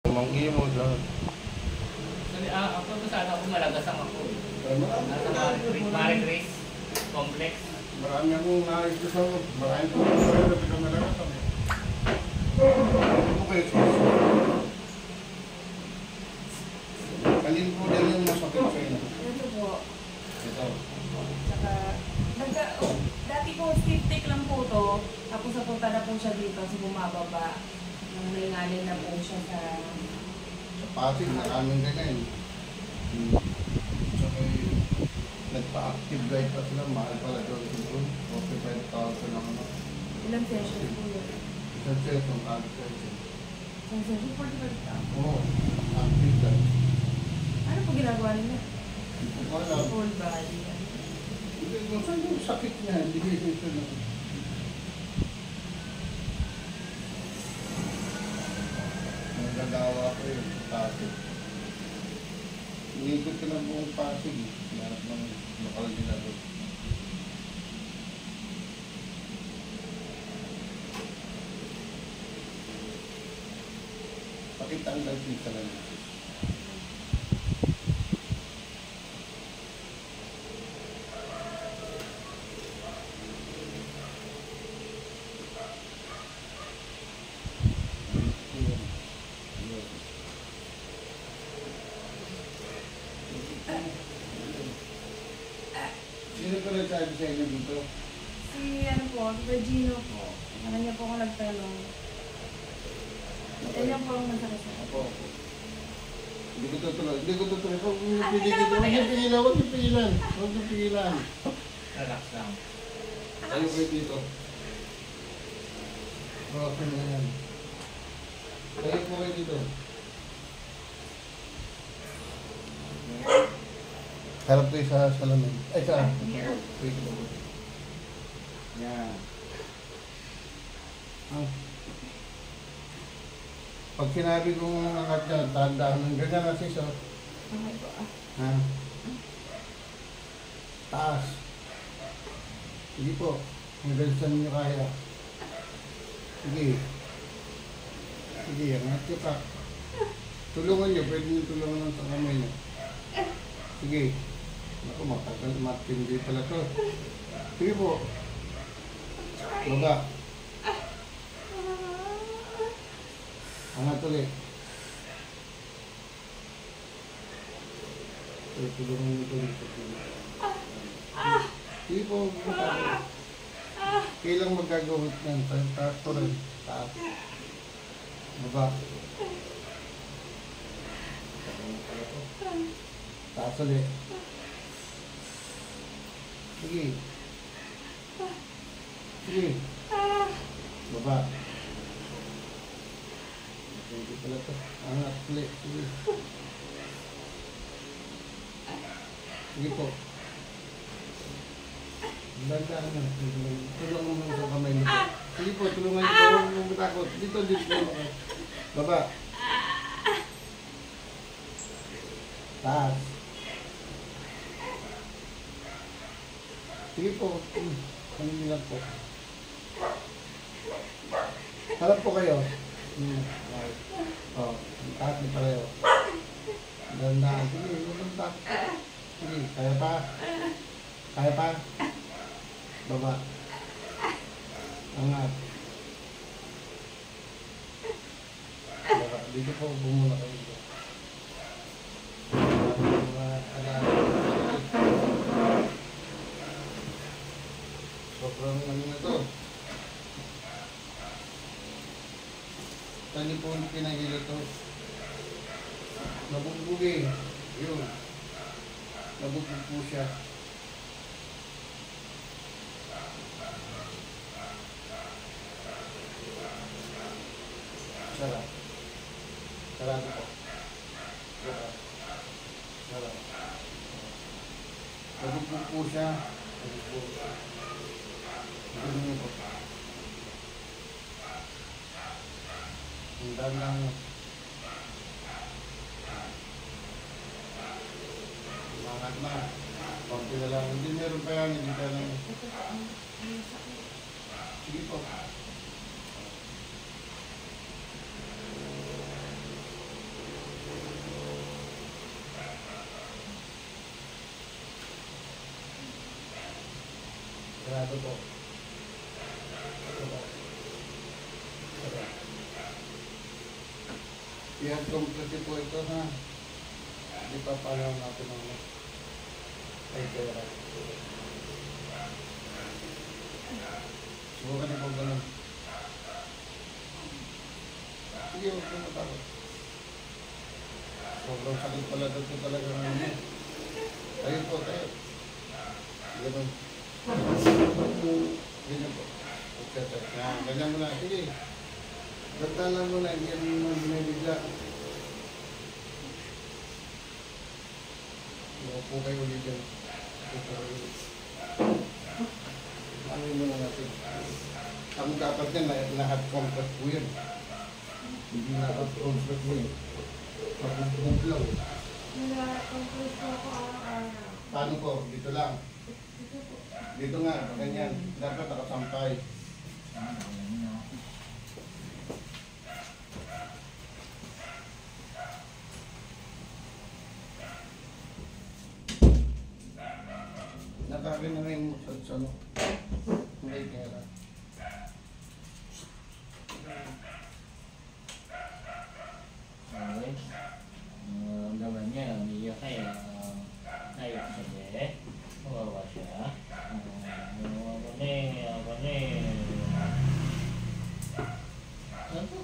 Manggi mo lahat. Ako to sana ako malagasang ako. Nasa Marie Grace Complex. Marami akong nais ko sa marami kong na pinamalagasang. Ito kayo sa kalin po din yung masakit sa inyo. Ito po. Ito. Saka, dati po stiff take lang po to. Tapos napunta na po siya dito. So bumababa. Nang naingalin na po siya sa... Sa Pasig, maraming ganyan. Saka nagpa-active light pa sila. Mahal pala doon. 45,000 lang ano. Ilang session po yun? Isang session, active session. Isang session, 45,000. Oo, active light. Ano po ginagawa nila? Wala. Full body. Hindi, kung saan yung sakit niya, hindi ito na. Nagagawa ko yun sa Pasig. Inikot ko ng buong Pasig. Lahat ng lokal nila doon. Pakitanggal pizza lang. Sino ko nagsabi sa inyo dito? Si ano po, si Virgino po. Ano niya po ako nagtanong. Ganyan po ang masakit sa Ako. Hindi ko tutuloy. Hindi ko tutuloy. Huwag yung pigilan. Huwag yung pigilan. Huwag yung pigilan. Relax lang. Tayo kayo dito. Okay na yan. Tayo po kayo dito. Harap kayo sa salamin. Ay, saan? Wait ko ba? Yan. Pag sinabi kong angat dyan, tandaan ng ganyan na sis, oh. Okay po. Ha? Taas. Sige po. Hanggang saan nyo kaya. Sige. Sige, angat nyo ka. Tulungan nyo. Pwede nyo tulungan lang sa kamay nyo. Sige. Ako, matindi pala to. Sige po. Baba. Angat ulit. Tulungan nyo ulit. Sige po. Kailang magagawit ng taas po rin. Taas. Baba. Taas ulit. Sige. Sige. Baba. Hindi pala ito. Angat ulit. Sige. Sige po. Banda na. Tulungan mo sa kamay nito. Sige po, tulungan nyo. Huwag mong matakot. Dito. Baba. Taas. Sige po. Kanina lang po. Harap po kayo. Taas na pareho. Dandaan. Sige, huwag takot. Sige, kaya pa. Kaya pa. Baba. Angat. Baba. Dito po, bumula kayo dito. Sobrang ano na to. Tani po yung pinahila to. Nabugbugi. Yun. Nabugbog po siya. Sarap. Sarap po. Sarap. Sarap. Nabugbog po siya. Nabugbog. Nabugbog po. Handa lang. Mangat na. Pampi na lang. Hindi meron pa yan. Hindi ka lang. Sige po. Delikado po. Yan, complete po ito ha. Hindi pa pala natin ang ay pera. Subukan niyo po ganun. Sige, huwag po matakot. Sobrang sakit pala dito talaga ng ano. Tayo po, tayo. Ganun. Ganyan po. Ganyan mo na. Sige. Gantalan mo na. Hindi mo binibigla. Huwag po kayo ulit dyan. Ano mo na natin? Ang dapat yan, lahat contract po yan. Hindi lahat contract po yan. Pagkukumpog lang. Nag-conclude po ako araw-araw. Paano po? Dito lang. Dito nga, ganyan. Dapat nakasampay. Nakakin na rin mo sa ano. May kera. Okay. Ang laman niya, umiiyak kaya naiyak siya eh. Kawawa siya. Ako na Ano to?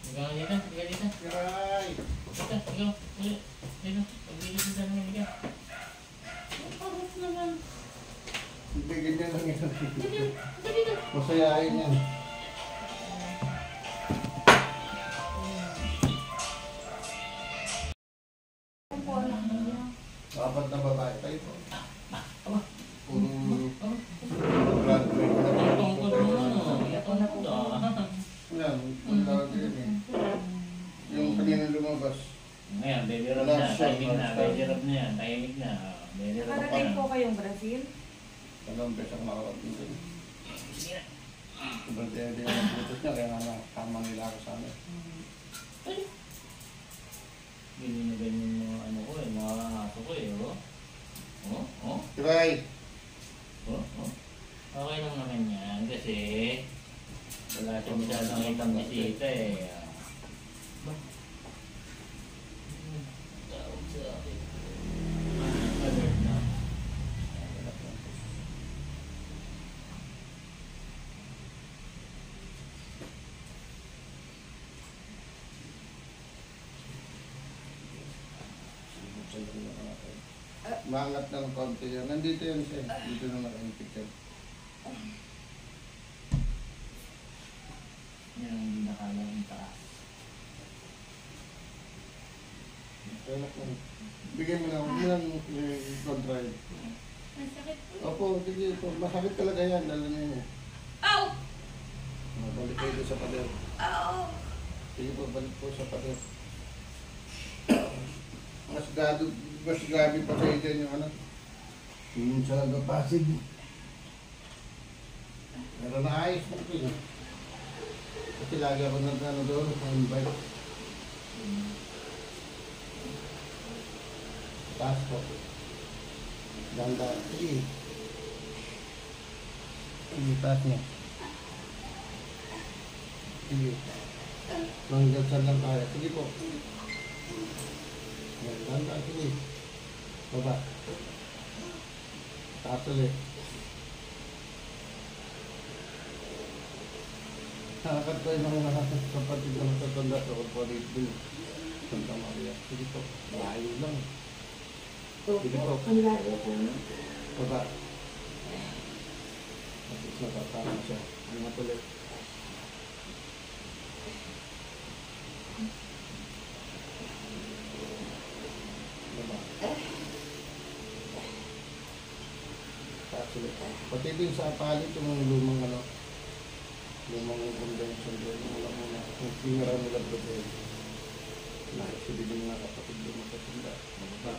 Ikaw dito, ikaw dito. Kiray! Dito, ikaw. Dito, pag-dito sa namin, ikaw. Parang naman. Hindi, ganyan lang yan. Dito. Masayain yan. Apat na babae tayo po. Puro graduate na po. Yan, ang tawag yun eh. Yung kanina lumabas. Ngayon, baby rub na, tahimik na, baby rub na yan, tahimik na. Baby rub Nakarating po kayong Brazil? Dalawang besang makakapin din. Sobrang din ang putos niya, kaya nga tama nila ako sa amin. Ganyan na ganyan yung ano ko eh, mga aso ko eh, oh. Oh. Kiray! Oh. Okay lang naman yan, kasi wala siya masyadong kitang bisita eh. Tawag sa akin. Alert na. Maangat ng konti yan. Nandito yan siya. Dito na naka-picture. Yan ang hindi nakala yung taas. Ito na po. Bigyan mo na. Huwag mo lang i-control. Ang sakit po. Opo, sige po. Masakit talaga yan. Dala na yun. Ow! Balik kayo doon sa pader. Ow! Sige po, balik po sa pader. Mas gabi pa sa'yo dyan yung ano. Yung sa Pasig. Pero naayos mo ito yun. Kasi lagi ako nag-ano doon, invite. Taas po. Ganda. Sige. Sige, taas niya. Sige. Hanggang saan lang kaya. Sige po. Ganda. Sige. Baba. Taas ulit. Nakakatawa yung mga kapatid na matatanda sa corporate bill. Santa Maria. Sige po. Layo lang. Sige po. Ang layo po. Baba. At least natatama siya. Ano ulit. Baba. Taas ulit. Pati din sa palit yung lumang ano. Lumang convention doon. Wala mo na. Kung pinara nila doon. Nakasili din mga kapatid doon matatanda. Baba.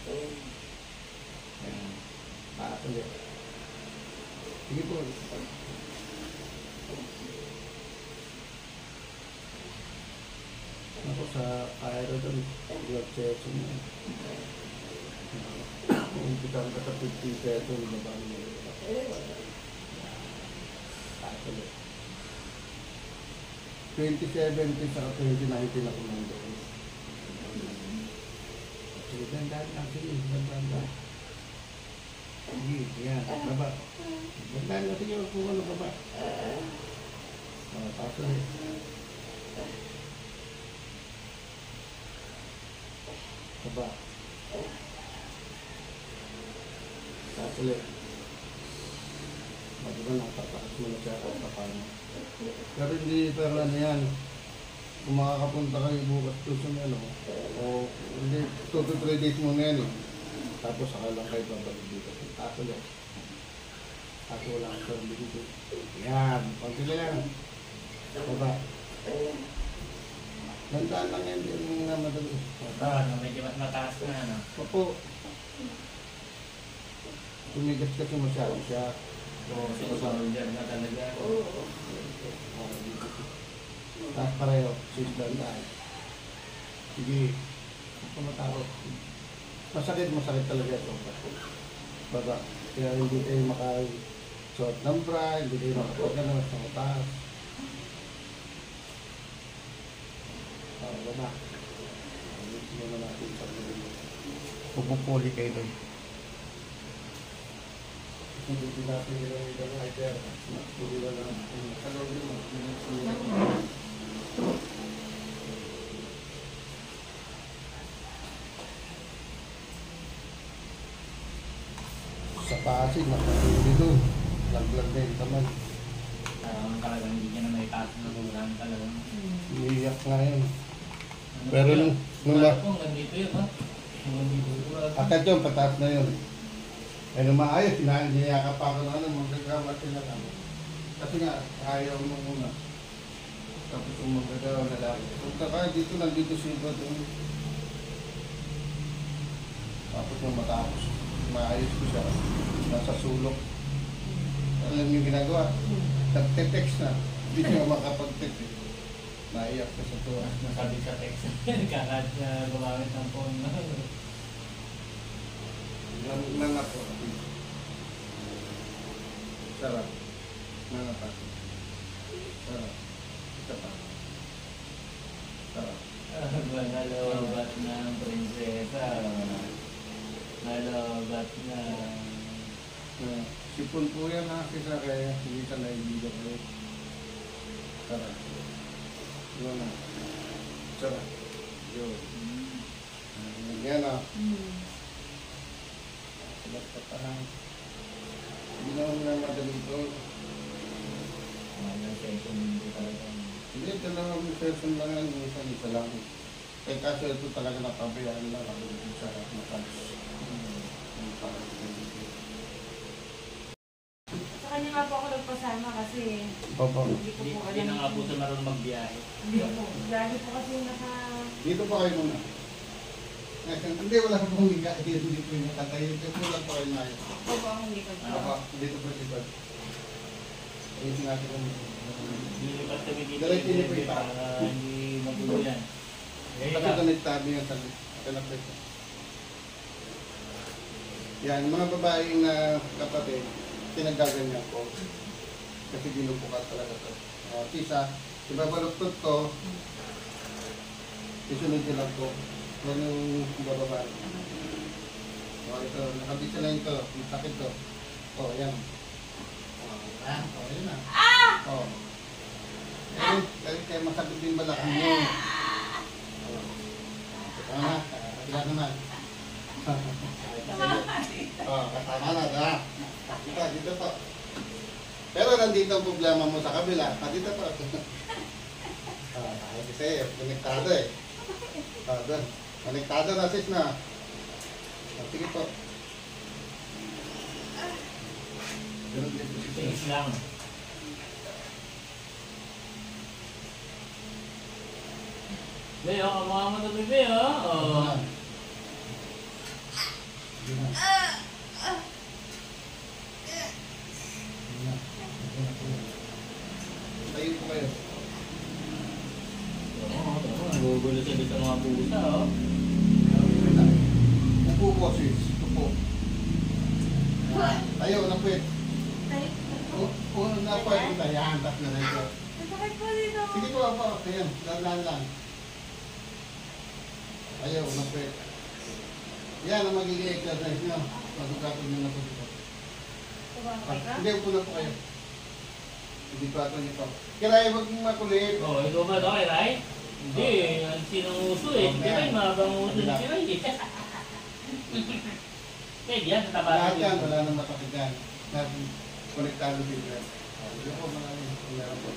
Ayan. Taas ulit. Sige po. Ako sa aero doon. Blood session. Umpitan ka sa 50 pesos, baba mo. Taas ulit. 2017 sa 2019 ako nandun. Sige, dandan lang. Sige, dandan lang. Sige, yan. Baba. Dandan lang. Sige, huwag mo baba. Taas ulit. Baba. Taas ulit. Bago na, tataas mo na siya at paano. Pero hindi pero ano yan. Kung makakapunta kayo bukas to sa ano, o hindi, 2 to 3 days muna yan eh. Tapos saka lang kayo babalik dito. Taas ulit. Taas ulang sa dito. Yan, konti lang. Baba. Gandaan lang yan, yung madali. Medyo mas mataas na, ano? Opo. Tumigas kasi masyado siya. Oo, sinusolder na talaga. Tapos pareho, sisdan tayo. Sige, huwag ka matakot. Masakit talaga ito. Baba, kaya hindi kayo makasuot ng bra, hindi kayo makapagano sa mataas. Baba. Ayos mo na natin sa mga. Pupupuli kayo doon. Hindi natin ginamit ang hider. Puli na lang. Kalawin mo. Sa Pasig, nakatuli doon. Laglag na yung tamad. Talagang hindi niya na may taas na ulan talagang. Iiyak nga yun. Pero nung nandito yun, ha? Nandito yun. akad yun, pataas na yun. Eh, nung maayos, niyakap pa ako na ano, magkakawa sila lang. Kasi nga, ayaw mo muna. Tapos kung magkagawa na lang. Kung dito, nandito siya doon. Tapos nung matapos, maayos ko siya. Nasa sulok. Alam yung ginagawa? Nagte-text na. Hindi siya makapag-text eh. Naiyak ka sa tuwa. Nasabi sa text. Kakat na gumamit ng phone. Nanga po. Sarap. Nanga pa. Sarap. Isa pa. Sarap. Nalobat ng prinsesa. Nalobat na. Sipon po yan ha, kisa kaya hindi ka naibigan kayo. Sarap. Yun na. Sarap. Yun. Yan ha. Basta parang hindi na madali ito. Ang session hindi talaga. Hindi, dalawang session lang yan, minsan isa lang. Eh kaso ito talaga napabayaan lang ako dito sa matas. Sa kanya nga po ako nagpasama kasi Opo. hindi ko po Hindi alam. na nga po sa marunong magbiyahe. Hindi po. Lagi po kasi naka... Dito pa kayo muna. Hindi, wala pa pong higa. Hindi po yung nakatayo. Kasi wala pa kayo na yun. Opo po ang hindi ko. Opo, dito po dito. Ayusin natin kung Hindi pa sabi dito. Diretso niyo po yung para hindi magulo yan. Kasi connectado yung salit. Connected. Yan, mga babaeng na kapatid, pinagaganyan ko. Kasi binubukat talaga to. Sisa, ibabaluktot to. Isunod nyo lang to. Yan yung bababa. Ito, nakabisa na ito. Yung sakit to. Yan. Yan na. Kaya masakit din balakang mo. Kaya naman. Kasama na, ha? Dito po. Pero nandito ang problema mo sa kabila. Dito po. Kasi, konektado eh. Doon. Konektado na sis na. Sige po. Ganun din po Tiis lang. Beo, kamukha mo na bebe, oh. Tayo po kayo. Nagugulo sila sa mga pusa, oh. Upo po sis. Upo. Tayo, napit. Tayo. Una po yung tayahan, tap na rin ko. Masakit po dito. Sige po, po. Ayan, dahan lang. Ayaw, napit. Yan ang magiging exercise nyo. Pagkakatod nyo na po dito. Tumakay ka? Hindi, upo na po kayo. Hindi pa ito nito. Kaya huwag mong makulit. Oh, ikaw ba ito kay Ray? Hindi, ang sinong uso eh. Hindi ba yung mabang uso ni si Ray eh. Kaya diyan, sa taba Lahat yan, wala nang masakit yan. Konektado din yan. Hindi po, marami. Meron po.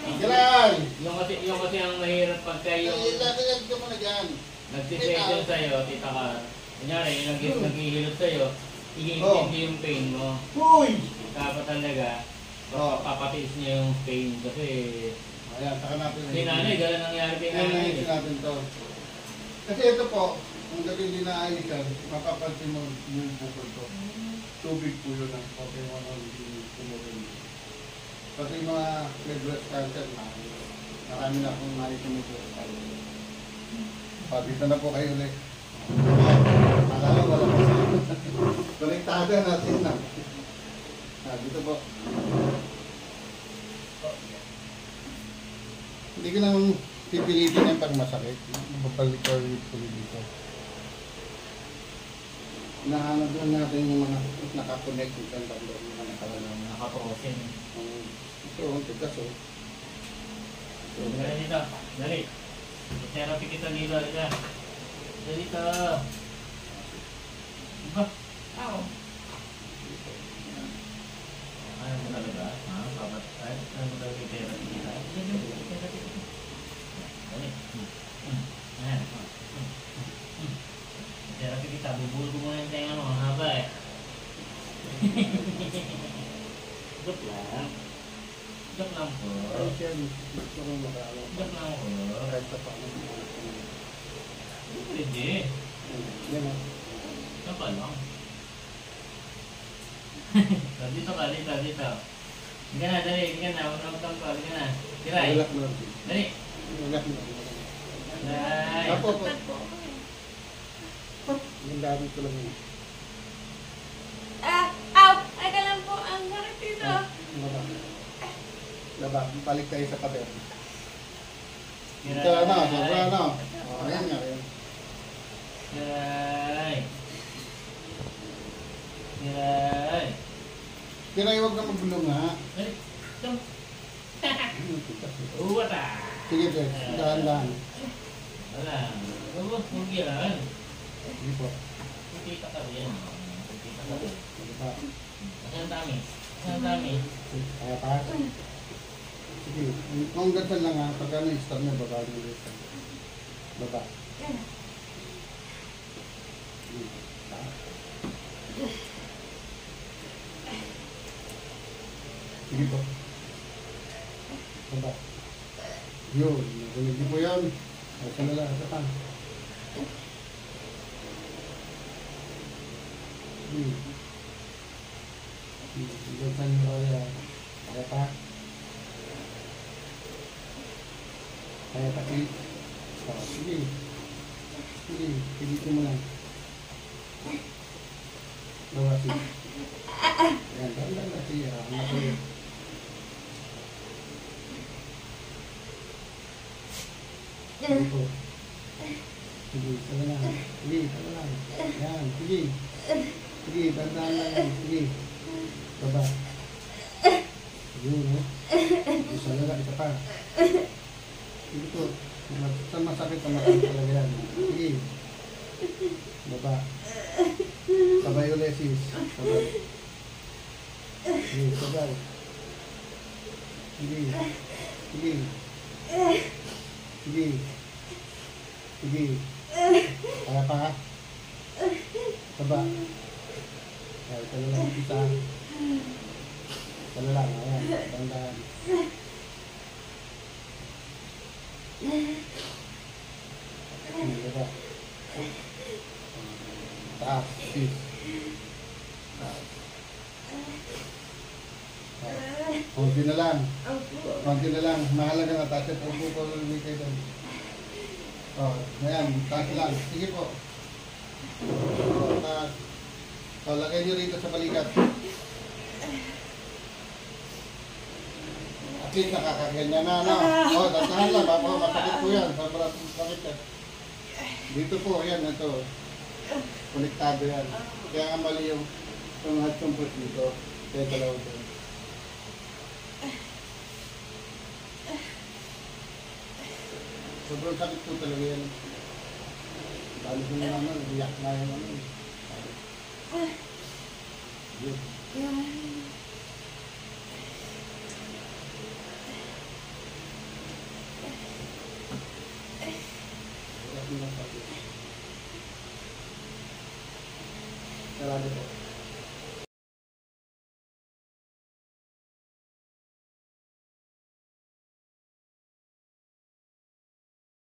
Kailan! Yung kasi ang mahirap pagka yung Lalagyan ka muna dyan. nagsisession sa'yo, tita ka. Kunyari, yung naghihilot sa'yo, i-intindi yung pain mo. Uy! Dapat talaga, Oh. papatiis niya yung pain kasi Ayan, saka natin. si nanay, gano'n nangyari kay Ayan, nanay. naisip natin to. Kasi ito po, kung gabi hindi naayos yan, mapapansin mo yung bukol to. Tubig po yun ang okay mo nang hindi tumuloy. Pati yung mga may breast cancer na, marami na akong nakita may breast cancer. Dito na po kayo ulit. Alala, wala pa sa konektado natin na. Dito po. Hindi ko naman pipilitin yung pag masakit. Babalik ko ulit dito. Nahanap doon natin yung mga nakakonect yung tatlo, yung mga nakalalang. Nakaprosin. Ito, ang tigas oh. Dali dito, dali. Therapy kita dito, dito. Dali dito. Diba? Oo. Ano mo talaga? Ha? Babat? Ay, ano mo talaga yung therapy kita? Dali. Ayan. Therapy kita, bubulog mo muna yung tenga mo, ang haba eh. Joke lang. Joke lang po. Ay, siya, gusto ko makaalam. Joke lang po. Kahit pa paano. Pwede. Yan o. Joke lang. Dito ka, dito. Hindi ka na, dali. Hindi ka na, huwag na magtampo. Hindi ka na. Tiray. Ulak mo lang. Dali. Ulak mo lang. Tiray. Apo, po. Sakit po. Yung dami ko lang yun. Ow! Ay ka lang po. Ang sakit dito. Laba. Laba. Balik tayo sa kape. Tiray. Ito na, sobra na. Ayan nga. Ayan. Tiray. Tiray. Tiray, huwag na magbulong ha. Dali. Tum. Uwat ah. Sige, Ted. Dahan-dahan. Wala. Huwag yan. Sige po. Kukita ka rin. Kukita ka rin. Sige pa. Ang dami. Ang dami. Kaya pa. Sige. Kung ganyan lang ha, pagka na-start na, baba mo ulit. Baba. Yan. Sige po. Baba. Yun. Narinig niyo po yun. Asa na lang. Asa pa. Ganyan niyo kaya. Kaya pa. Kaya pa. Sige. Sige. Pilitin mo lang. Bawa sige. Ayan. Dahan-dahan na siya. Ano po yun? Sige po. Sige, sana lang. Sige, sana lang. Yan, sige. Sige, dandan lang yan. Sige. Baba. Yun, no? Isa na lang, isa pa. Sige po. Saan masakit ang masakit talaga yan. Sige. Baba. Sabay ulit, sis. Sabay. Sige, sabay. Sige. Sige. Sige. Sige. Kaya pa ha? Baba. Kaya ito na lang kita. Ito na lang. Ayan. Tandaan. Baba. Taas. Sis. Taas. Konti na lang. Konti na lang. Mahalaga na taas. Upo ko lang ulit kayo doon. Ayan. Taas lang. Sige po. Taas. O, lagay nyo rito sa balikat. At least nakakaganyan na, no? O, dandahan lang. Baka masakit po yan. Sobrang sakit yan. Dito po, yan, ito. Konektado yan. Kaya nga mali yung hot comfort dito. Kaya dalawa dyan. Sobrang sakit po talaga yan. Dali ko na naman, iyak na yung ano. Yun. Iyak na lang sabi. Sarado po.